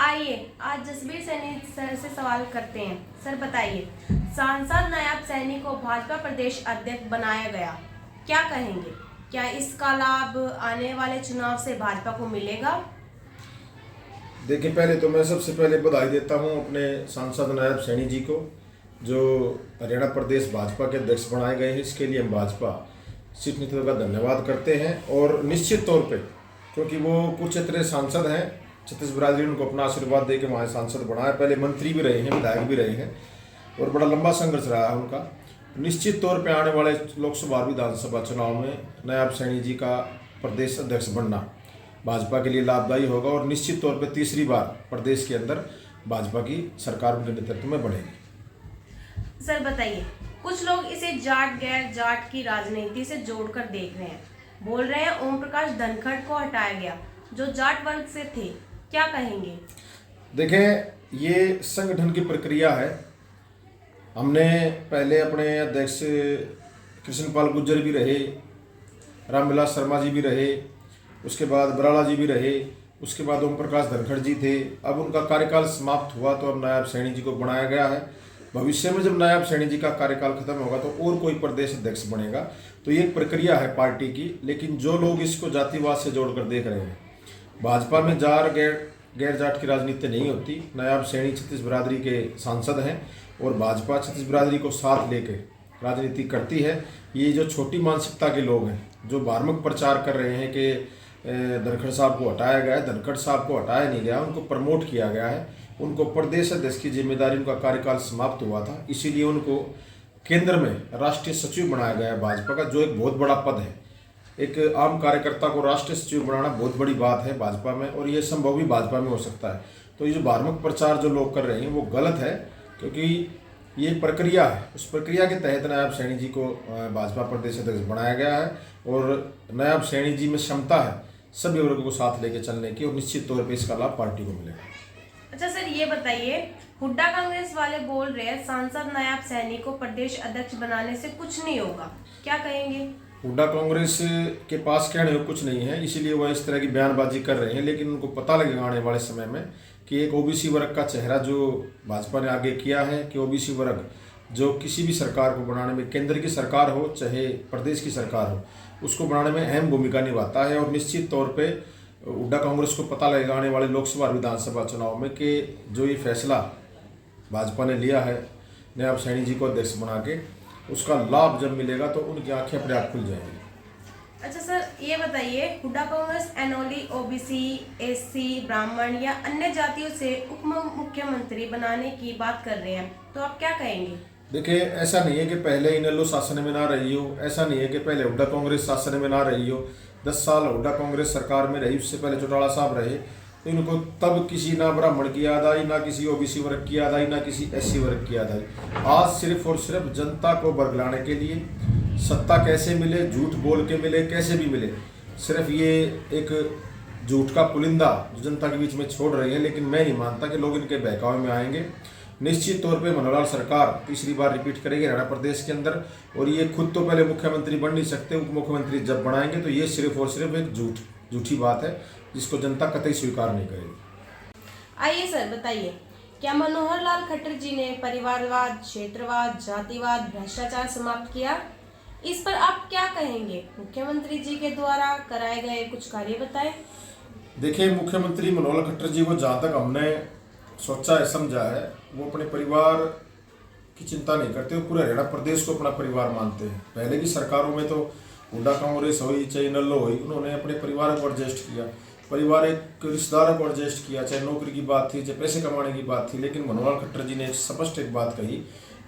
आइए आज जसबीर सैनी सर से सवाल करते हैं। सर बताइए, सांसद नायब सैनी को भाजपा प्रदेश अध्यक्ष बनाया गया, क्या कहेंगे? क्या इसका लाभ आने वाले चुनाव से भाजपा को मिलेगा? देखिए, पहले तो मैं सबसे पहले बधाई देता हूं अपने सांसद नायब सैनी जी को, जो हरियाणा प्रदेश भाजपा के अध्यक्ष बनाए गए हैं। इसके लिए हम भाजपा शीर्ष नेतृत्व का धन्यवाद करते हैं। और निश्चित तौर पे, क्योंकि वो कुरुक्षेत्र सांसद हैं, छत्तीस बरादरी उनको अपना आशीर्वाद दे के वहाँ सांसद बनाया, पहले मंत्री भी रहे हैं, विधायक भी रहे हैं और बड़ा लंबा संघर्ष रहा है उनका। निश्चित तौर पे आने वाले लोकसभा और विधानसभा चुनाव में नायब सैनी जी का प्रदेश अध्यक्ष बनना भाजपा के लिए लाभदायी होगा और निश्चित तौर पे तीसरी बार प्रदेश के अंदर भाजपा की सरकार उनके नेतृत्व में बढ़ेगी। सर बताइए, कुछ लोग इसे जाट गैर जाट की राजनीति से जोड़कर देख रहे हैं, बोल रहे हैं ओम प्रकाश धनखड़ को हटाया गया जो जाट वर्ग से थे, क्या कहेंगे? देखें, ये संगठन की प्रक्रिया है। हमने पहले अपने अध्यक्ष कृष्णपाल गुर्जर भी रहे, रामविलास शर्मा जी भी रहे, उसके बाद बराला जी भी रहे, उसके बाद ओम प्रकाश धनखड़ जी थे। अब उनका कार्यकाल समाप्त हुआ तो अब नायब सैनी जी को बनाया गया है। भविष्य में जब नायब सैनी जी का कार्यकाल खत्म होगा तो और कोई प्रदेश अध्यक्ष बनेगा। तो ये एक प्रक्रिया है पार्टी की, लेकिन जो लोग इसको जातिवाद से जोड़कर देख रहे हैं, भाजपा में जार गैर जाट की राजनीति नहीं होती। नायब सैनी छत्तीस बरादरी के सांसद हैं और भाजपा छत्तीस बरादरी को साथ लेकर राजनीति करती है। ये जो छोटी मानसिकता के लोग हैं, जो धार्मिक प्रचार कर रहे हैं कि धनखड़ साहब को हटाया गया है, धनखड़ साहब को हटाया नहीं गया, उनको प्रमोट किया गया है। उनको प्रदेश अध्यक्ष की जिम्मेदारी, उनका कार्यकाल समाप्त हुआ था, इसीलिए उनको केंद्र में राष्ट्रीय सचिव बनाया गया है भाजपा का, जो एक बहुत बड़ा पद है। एक आम कार्यकर्ता को राष्ट्रीय सचिव बनाना बहुत बड़ी बात है भाजपा में, और ये संभव भी भाजपा में हो सकता है। तो ये जो धार्मिक प्रचार जो लोग कर रहे हैं वो गलत है, क्योंकि ये प्रक्रिया है। उस प्रक्रिया के तहत नायब सैनी जी को भाजपा प्रदेश अध्यक्ष बनाया गया है और नायब सैनी जी में क्षमता है सभी वर्गों को साथ लेके चलने की, और निश्चित तौर पर इसका लाभ पार्टी को मिलेगा। अच्छा सर, ये बताइए, हुड्डा कांग्रेस वाले बोल रहे हैं सांसद नायब सैनी को प्रदेश अध्यक्ष बनाने से कुछ नहीं होगा, क्या कहेंगे? हुड्डा कांग्रेस के पास कहने को कुछ नहीं है, इसीलिए वह इस तरह की बयानबाजी कर रहे हैं। लेकिन उनको पता लगेगा आने वाले समय में कि एक ओबीसी वर्ग का चेहरा जो भाजपा ने आगे किया है, कि ओबीसी वर्ग जो किसी भी सरकार को बनाने में, केंद्र की सरकार हो चाहे प्रदेश की सरकार हो, उसको बनाने में अहम भूमिका निभाता है। और निश्चित तौर पे हुड्डा कांग्रेस को पता लगेगा आने वाले लोकसभा और विधानसभा चुनाव में कि जो ये फैसला भाजपा ने लिया है नायब सैनी जी को अध्यक्ष बना के, उसका लाभ जब मिलेगा तो उनकी आंखें अपने आप खुल जाएंगी। अच्छा सर, ये बताइए, हुड्डा कांग्रेस एनओली ओबीसी, एससी, ब्राह्मण या अन्य जातियों से उप मुख्यमंत्री बनाने की बात कर रहे हैं, तो आप क्या कहेंगे? देखिए, ऐसा नहीं है कि पहले इनेलो शासन में ना रही हो, ऐसा नहीं है कि पहले हुड्डा कांग्रेस शासन में ना रही हो। 10 साल हुड्डा कांग्रेस सरकार में रही, उससे पहले चौटाला साहब रहे, तो इनको तब किसी ना ब्राह्मण की याद आई, ना किसी ओबीसी वर्ग की याद आई, ना किसी एससी वर्ग की याद आई। आज सिर्फ और सिर्फ जनता को बरगलाने के लिए, सत्ता कैसे मिले, झूठ बोल के मिले, कैसे भी मिले, सिर्फ ये एक झूठ का पुलिंदा जो जनता के बीच में छोड़ रही है। लेकिन मैं नहीं मानता कि लोग इनके बहकावे में आएंगे। निश्चित तौर पे मनोहर लाल सरकार तीसरी बार रिपीट करेगी हरियाणा प्रदेश के अंदर, और ये खुद तो पहले मुख्यमंत्री बन नहीं सकते, उप मुख्यमंत्री जब बनाएंगे तो ये सिर्फ और सिर्फ एक झूठी बात है जिसको जनता कतई स्वीकार नहीं करेगी। आइए सर बताइए, क्या मनोहर लाल खट्टर जी ने परिवारवाद, क्षेत्रवाद, जातिवाद, भ्रष्टाचार समाप्त किया? इस पर आप क्या कहेंगे? मुख्यमंत्री जी के द्वारा कराए गए कुछ कार्य बताएं। देखिए, मुख्यमंत्री मनोहर लाल खट्टर जी को जहाँ तक हमने सोचा है, समझा है, वो अपने परिवार की चिंता नहीं करते, वो पूरे हरियाणा प्रदेश को अपना परिवार मानते हैं। पहले की सरकारों में तो हुड्डा कांग्रेस हुई चाहे इनेलो हुई, उन्होंने अपने परिवार को एडजस्ट किया, परिवार एक रिश्तेदारों को एडजस्ट किया, चाहे नौकरी की बात थी, चाहे पैसे कमाने की बात थी। लेकिन मनोहर लाल खट्टर जी ने स्पष्ट एक बात कही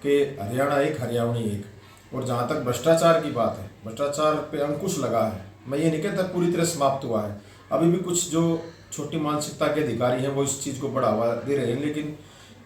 कि हरियाणा एक, हरियाणवी एक। और जहाँ तक भ्रष्टाचार की बात है, भ्रष्टाचार पे अंकुश लगा है। मैं ये नहीं कहता पूरी तरह समाप्त हुआ है, अभी भी कुछ जो छोटी मानसिकता के अधिकारी हैं वो इस चीज़ को बढ़ावा दे रहे हैं। लेकिन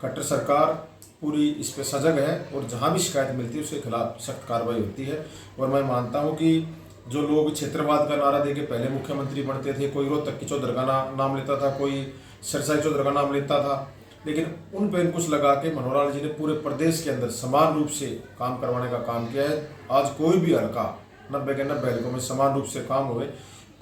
खट्टर सरकार पूरी इस पे सजग है और जहाँ भी शिकायत मिलती है उसके खिलाफ सख्त कार्रवाई होती है। और मैं मानता हूँ कि जो लोग क्षेत्रवाद का नारा दे के पहले मुख्यमंत्री बनते थे, कोई रोहतक की चौधर का नाम लेता था, कोई सिरसा की चौधर का नाम लेता था, लेकिन उन पर अंकुश लगा के मनोहर लाल जी ने पूरे प्रदेश के अंदर समान रूप से काम करवाने का काम किया है। आज कोई भी हल्का 90 के 90 हल्कों में समान रूप से काम हुए,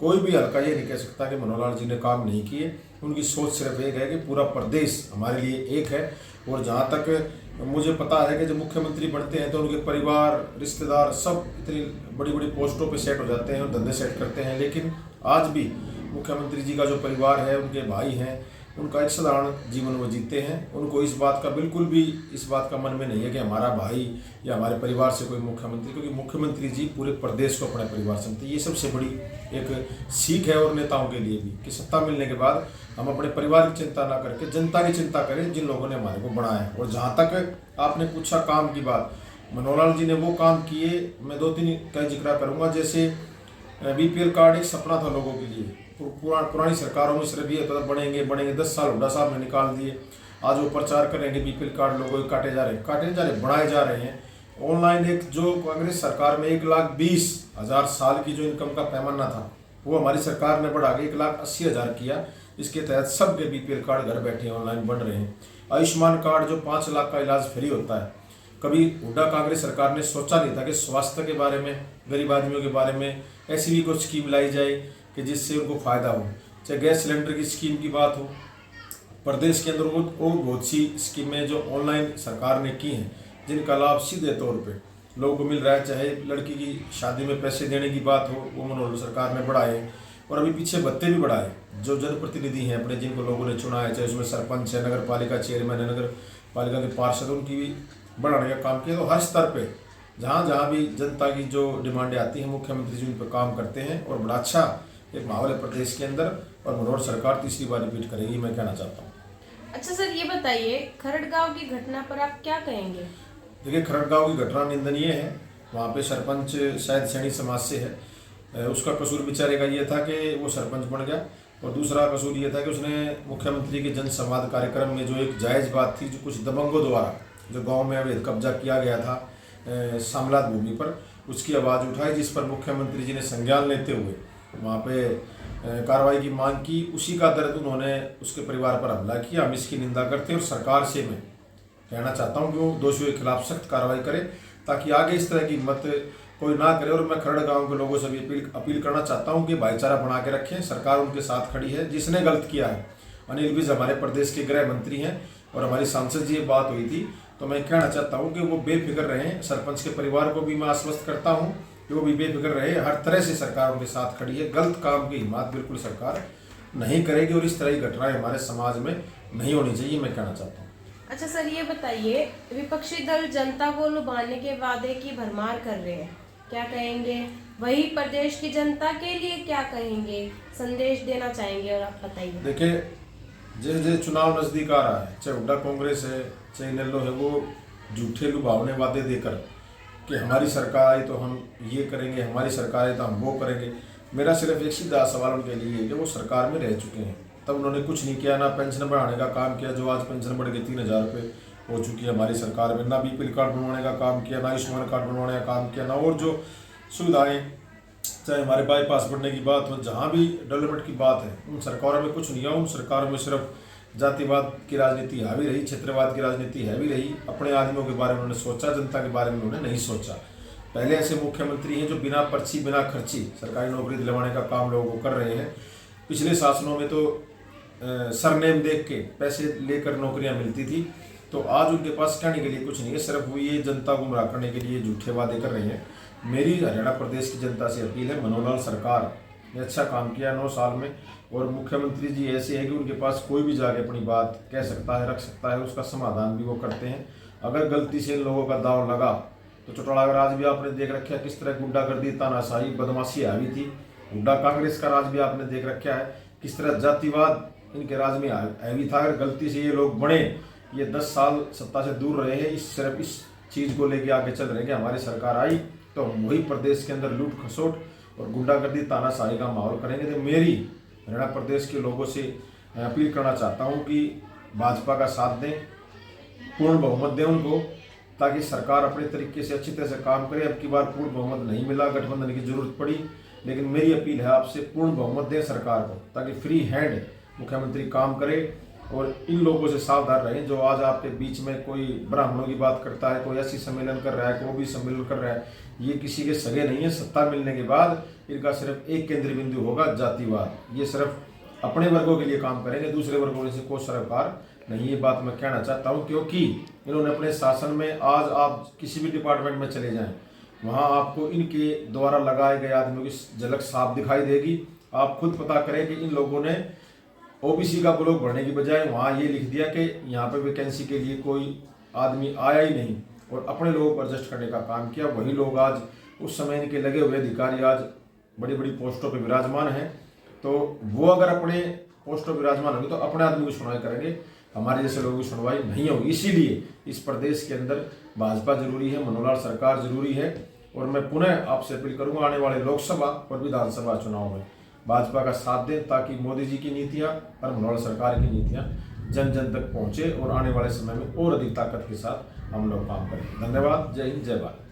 कोई भी हल्का ये नहीं कह सकता कि मनोहर लाल जी ने काम नहीं किए। उनकी सोच सिर्फ एक है कि पूरा प्रदेश हमारे लिए एक है। और जहाँ तक मुझे पता है कि जब मुख्यमंत्री बनते हैं तो उनके परिवार रिश्तेदार सब इतनी बड़ी बड़ी पोस्टों पे सेट हो जाते हैं और धंधे सेट करते हैं, लेकिन आज भी मुख्यमंत्री जी का जो परिवार है, उनके भाई हैं, उनका एक साधारण जीवन वो जीते हैं। उनको इस बात का बिल्कुल भी इस बात का मन में नहीं है कि हमारा भाई या हमारे परिवार से कोई मुख्यमंत्री, क्योंकि मुख्यमंत्री जी पूरे प्रदेश को अपना परिवार समझते हैं। ये सबसे बड़ी एक सीख है और नेताओं के लिए भी कि सत्ता मिलने के बाद हम अपने परिवार की चिंता ना करके जनता की चिंता करें जिन लोगों ने हमारे को बनाया। और जहाँ तक आपने पूछा काम की बात, मनोहर लाल जी ने वो काम किए, मैं 2-3 का जिक्र करूँगा। जैसे बीपीएल कार्ड एक सपना था लोगों के लिए, पुरानी सरकारों में सिर्फ ये होता था बनेंगे बनेंगे, 10 साल हुड्डा साहब ने निकाल दिए। आज वो प्रचार करेंगे बीपीएल कार्ड लोगों के काटे जा रहे बढ़ाए जा रहे हैं। ऑनलाइन एक जो कांग्रेस सरकार में 1,20,000 साल की जो इनकम का पैमाना था वो हमारी सरकार ने बढ़ा के 1,80,000 किया। इसके तहत सबके बीपीएल कार्ड घर बैठे ऑनलाइन बन रहे हैं। आयुष्मान कार्ड जो 5 लाख का इलाज फ्री होता है, कभी हुड्डा कांग्रेस सरकार ने सोचा नहीं था कि स्वास्थ्य के बारे में, गरीब आदमियों के बारे में ऐसी भी कुछ स्कीम लाई जाए कि जिससे उनको फायदा हो। चाहे गैस सिलेंडर की स्कीम की बात हो, प्रदेश के अंदर वो बहुत सी स्कीमें जो ऑनलाइन सरकार ने की हैं जिनका लाभ सीधे तौर पे लोगों को मिल रहा है। चाहे लड़की की शादी में पैसे देने की बात हो, वो मनोहर सरकार ने बढ़ाए। और अभी पीछे भत्ते भी बढ़ाए। जो जनप्रतिनिधि हैं अपने, जिनको लोगों ने चुना है, चाहे उसमें सरपंच है, नगर पालिका चेयरमैन है, नगर पालिका के पार्षद, उनकी भी बढ़ाने का काम किया। तो हर स्तर पे जहाँ जहाँ भी जनता की जो डिमांडें आती हैं, मुख्यमंत्री जी उन पर काम करते हैं और बड़ा अच्छा एक माहौल है प्रदेश के अंदर। और मनोहर सरकार तीसरी बार रिपीट करेगी, मैं कहना चाहता हूँ। अच्छा सर, ये बताइए खरड़गांव की घटना पर आप क्या कहेंगे? देखिए, खरड़गांव की घटना निंदनीय है। वहाँ पे सरपंच शायद सैनी समाज से है। उसका कसूर बेचारे का ये था कि वो सरपंच बन गया, और दूसरा कसूर ये था कि उसने मुख्यमंत्री के जन संवाद कार्यक्रम में जो एक जायज़ बात थी, जो कुछ दबंगों द्वारा जो गांव में अवैध कब्जा किया गया था सामलात भूमि पर, उसकी आवाज़ उठाई, जिस पर मुख्यमंत्री जी ने संज्ञान लेते हुए वहाँ पे कार्रवाई की मांग की। उसी का दर्द उन्होंने उसके परिवार पर हमला किया। हम इसकी निंदा करते हैं और सरकार से मैं कहना चाहता हूँ कि वो दोषियों के खिलाफ सख्त कार्रवाई करे, ताकि आगे इस तरह की हिम्मत कोई ना करे। और मैं खरड़गांव के लोगों से भी अपील करना चाहता हूँ कि भाईचारा बना के रखें। सरकार उनके साथ खड़ी है। जिसने गलत किया है, अनिल विज हमारे प्रदेश के गृह मंत्री हैं और हमारी सांसद जी ये बात हुई थी, तो मैं कहना चाहता हूँ कि वो बेफिक्र रहें। सरपंच के परिवार को भी मैं आश्वस्त करता हूँ कि वो भी बेफिक्र रहे। हर तरह से सरकार उनके साथ खड़ी है। गलत काम की हिम्मत बिल्कुल सरकार नहीं करेगी और इस तरह की घटनाएं हमारे समाज में नहीं होनी चाहिए, मैं कहना चाहता हूँ। अच्छा सर, ये बताइए विपक्षी दल जनता को लुभाने के वादे की भरमार कर रहे हैं, क्या कहेंगे? वही प्रदेश की जनता के लिए क्या कहेंगे, संदेश देना चाहेंगे? और आप बताइए। देखिए, जैसे जैसे चुनाव नज़दीक आ रहा है, चाहे हुड्डा कांग्रेस है चाहे इनेलो है, वो झूठे लुभावने वादे देकर कि हमारी सरकार आई तो हम ये करेंगे, हमारी सरकार आई तो हम वो करेंगे। मेरा सिर्फ एक सीधा सवाल उनके लिए है कि वो सरकार में रह चुके हैं, तब उन्होंने कुछ नहीं किया, ना पेंशन बढ़ाने का काम किया, जो आज पेंशन बढ़ गई 3,000 रुपये हो चुकी है हमारी सरकार में, ना बीपीएल कार्ड बनवाने का काम किया, ना आयुष्मान कार्ड बनवाने का काम किया, ना और जो सुविधाएँ, चाहे हमारे बाईपास बढ़ने की बात हो, जहाँ भी डेवलपमेंट की बात है, उन सरकारों में कुछ नहीं है। उन सरकारों में सिर्फ जातिवाद की राजनीति हावी रही, क्षेत्रवाद की राजनीति हैवी रही। अपने आदमियों के बारे में उन्होंने सोचा, जनता के बारे में उन्होंने नहीं सोचा। पहले ऐसे मुख्यमंत्री हैं जो बिना पर्ची बिना खर्ची सरकारी नौकरी दिलवाने का काम लोगों को कर रहे हैं। पिछले शासनों में तो सरनेम देख के पैसे लेकर नौकरियां मिलती थी, तो आज उनके पास कहने के लिए कुछ नहीं है, सिर्फ वो ये जनता को गुमराह करने के लिए झूठे वादे कर रहे हैं। मेरी हरियाणा प्रदेश की जनता से अपील है, मनोहर लाल सरकार ने अच्छा काम किया 9 साल में, और मुख्यमंत्री जी ऐसे है कि उनके पास कोई भी जाके अपनी बात कह सकता है, रख सकता है, उसका समाधान भी वो करते हैं। अगर गलती से इन लोगों का दाव लगा तो चौटाला का राज भी आपने देख रखा है, किस तरह गुंडागर्दी, तानाशाही, बदमाशी हावी थी। हुड्डा कांग्रेस का राज भी आपने देख रखा है, किस तरह जातिवाद इनके राज में हावी था। अगर गलती से ये लोग बने, ये 10 साल सत्ता से दूर रहे हैं, सिर्फ इस चीज़ को लेके आगे चल रहे हैं कि हमारी सरकार आई तो वही प्रदेश के अंदर लूट खसोट और गुंडागर्दी तानाशाही का माहौल करेंगे। तो मेरी हरियाणा प्रदेश के लोगों से अपील करना चाहता हूं कि भाजपा का साथ दें, पूर्ण बहुमत दें उनको, ताकि सरकार अपने तरीके से अच्छी तरह से काम करे। अब की बार पूर्ण बहुमत नहीं मिला, गठबंधन की जरूरत पड़ी, लेकिन मेरी अपील है आपसे, पूर्ण बहुमत दें सरकार को, ताकि फ्री हैंड मुख्यमंत्री काम करे। और इन लोगों से सावधान रहें जो आज आपके बीच में कोई ब्राह्मणों की बात करता है, कोई ऐसी सम्मेलन कर रहा है, कोई भी सम्मेलन कर रहा है, ये किसी के सगे नहीं है। सत्ता मिलने के बाद इनका सिर्फ एक केंद्र बिंदु होगा, जातिवाद। ये सिर्फ अपने वर्गों के लिए काम करेंगे, दूसरे वर्गों से कोई सरोकार नहीं। ये बात मैं कहना चाहता हूँ, क्योंकि इन्होंने अपने शासन में, आज आप किसी भी डिपार्टमेंट में चले जाएं, वहाँ आपको इनके द्वारा लगाए गए आदमियों की झलक साफ दिखाई देगी। आप खुद पता करें कि इन लोगों ने ओबीसी का ब्लॉक भरने की बजाय वहाँ ये लिख दिया कि यहाँ पे वैकेंसी के लिए कोई आदमी आया ही नहीं, और अपने लोगों को एडजस्ट करने का काम किया। वही लोग आज, उस समय इनके लगे हुए अधिकारी आज बड़ी बड़ी पोस्टों पर विराजमान हैं। तो वो अगर अपने पोस्टों पर विराजमान होंगे तो अपने आदमी की सुनवाई करेंगे, हमारे जैसे लोगों की सुनवाई नहीं होगी। इसीलिए इस प्रदेश के अंदर भाजपा जरूरी है, मनोहर लाल सरकार जरूरी है। और मैं पुनः आपसे अपील करूंगा, आने वाले लोकसभा और विधानसभा चुनाव में भाजपा का साथ दें, ताकि मोदी जी की नीतियां और मनोहर सरकार की नीतियां जन जन तक पहुंचे और आने वाले समय में और अधिक ताकत के साथ हम लोग काम करें। धन्यवाद। जय हिंद, जय भारत।